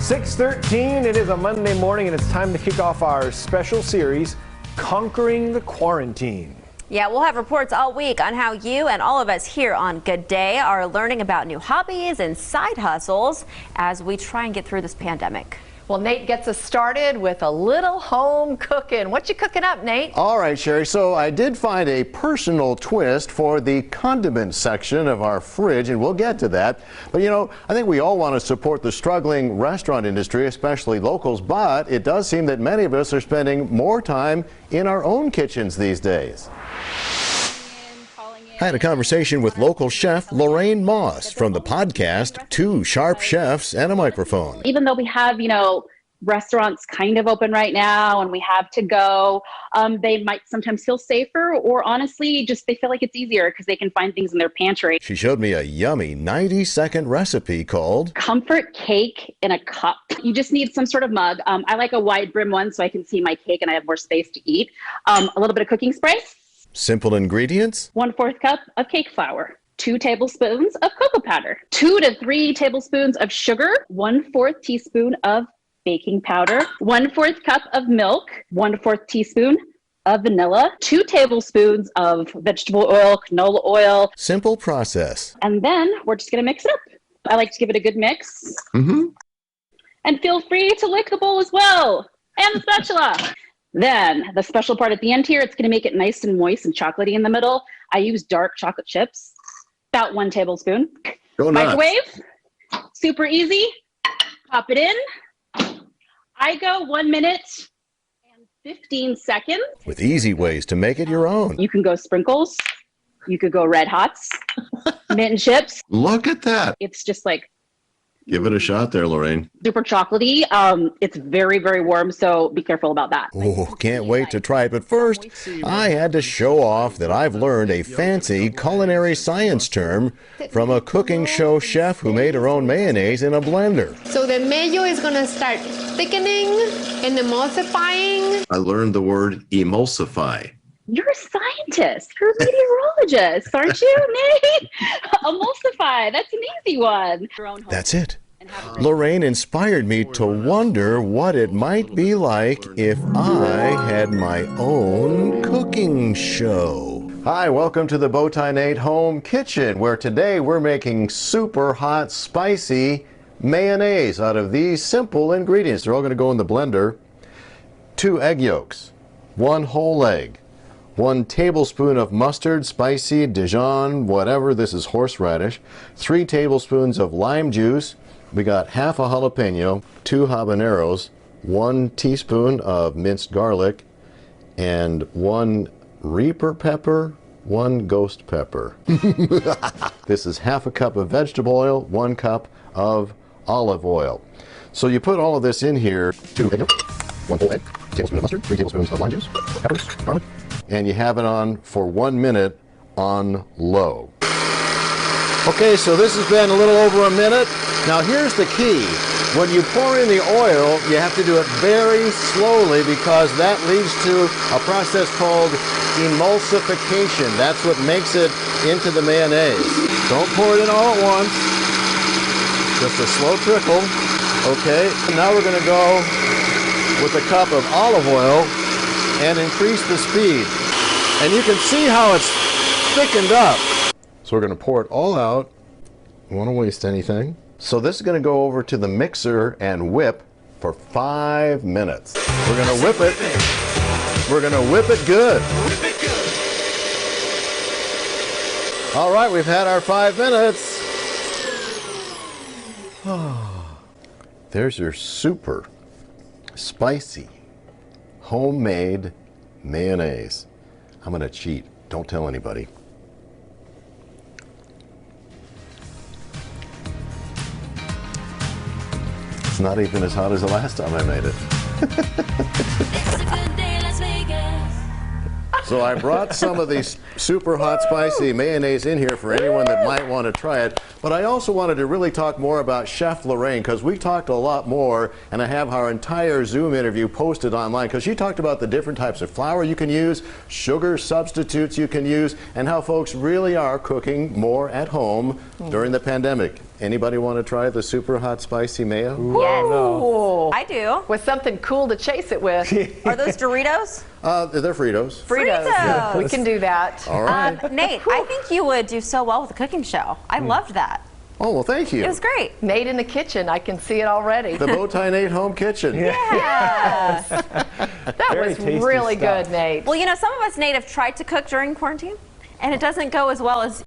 6:13, it is a Monday morning, and it's time to kick off our special series, Conquering the Quarantine. Yeah, we'll have reports all week on how you and all of us here on Good Day are learning about new hobbies and side hustles as we try and get through this pandemic. Well, Nate gets us started with a little home cooking. What you cooking up, Nate? All right, Sherry. So I did find a personal twist for the condiment section of our fridge, and we'll get to that. But you know, I think we all want to support the struggling restaurant industry, especially locals, but it does seem that many of us are spending more time in our own kitchens these days. I had a conversation with local chef Lorraine Moss from the podcast Two Sharp Chefs and a Microphone. Even though we have, restaurants kind of open right now and we have to go, they might sometimes feel safer, or honestly, just they feel like it's easier because they can find things in their pantry. She showed me a yummy 90-second recipe called Comfort Cake in a Cup. You just need some sort of mug. I like a wide brim one so I can see my cake and I have more space to eat. A little bit of cooking spray. Simple ingredients: 1/4 cup of cake flour, 2 tablespoons of cocoa powder, 2 to 3 tablespoons of sugar, 1/4 teaspoon of baking powder, 1/4 cup of milk, 1/4 teaspoon of vanilla, 2 tablespoons of vegetable oil, canola oil. Simple process. And then we're just going to mix it up. I like to give it a good mix. And feel free to lick the bowl as well, and the spatula. Then the special part at the end here, it's going to make it nice and moist and chocolatey in the middle. I use dark chocolate chips, about 1 tablespoon. Go nuts. Microwave, super easy. Pop it in. I go 1 minute and 15 seconds. With easy ways to make it your own. You can go sprinkles. You could go red hots, mint and chips. Look at that. It's just like Give it a shot there, Lorraine. super chocolatey. It's very, very warm, so be careful about that. Oh, can't wait to try it. But first, I had to show off that I've learned a fancy culinary science term from a cooking show chef who made her own mayonnaise in a blender. So the mayo is going to start thickening and emulsifying. I learned the word emulsify. You're a scientist. You're a meteorologist, aren't you, Nate? Emulsify. That's an easy one. That's it. Lorraine inspired me to wonder what it might be like if I had my own cooking show. Hi, welcome to the Bowtie Nate Home Kitchen, where today we're making super hot spicy mayonnaise out of these simple ingredients. They're all going to go in the blender. 2 egg yolks, 1 whole egg, 1 tablespoon of mustard, spicy, Dijon, whatever, this is horseradish, 3 tablespoons of lime juice, we got half a jalapeno, 2 habaneros, 1 teaspoon of minced garlic, and 1 Reaper pepper, 1 ghost pepper. This is half a cup of vegetable oil, 1 cup of olive oil. So you put all of this in here, 2 egg yolks, 1 whole egg, tablespoon of mustard, 3 tablespoons of lime juice, peppers, garlic, and you have it on for 1 minute on low. Okay, so this has been a little over a minute. Now here's the key. When you pour in the oil, you have to do it very slowly because that leads to a process called emulsification. That's what makes it into the mayonnaise. Don't pour it in all at once. Just a slow trickle. Okay, now we're going to go with a cup of olive oil and increase the speed. And you can see how it's thickened up. So we're going to pour it all out. Don't want to waste anything. So this is going to go over to the mixer and whip for 5 minutes. We're going to whip it. We're going to whip it good. All right, we've had our 5 minutes. There's your super spicy homemade mayonnaise. I'm going to cheat. Don't tell anybody. It's not even as hot as the last time I made it. So I brought some of these super hot spicy mayonnaise in here for anyone that might want to try it. But I also wanted to really talk more about Chef Lorraine, because we talked a lot more, and I have our entire Zoom interview posted online, because she talked about the different types of flour you can use, sugar substitutes you can use, and how folks really are cooking more at home during the pandemic. Anybody want to try the Super Hot Spicy Mayo? Yes, Ooh. I do. With something cool to chase it with. Are those Doritos? They're Fritos. Fritos. Fritos. We can do that. All right. Nate, I think you would do so well with the cooking show. I loved that. Oh, well, thank you. It was great. Nate in the kitchen. I can see it already. The Bowtie Nate Home Kitchen. Yes. That Very was tasty really stuff. good, Nate. Well, you know, some of us, Nate, have tried to cook during quarantine, and it doesn't go as well as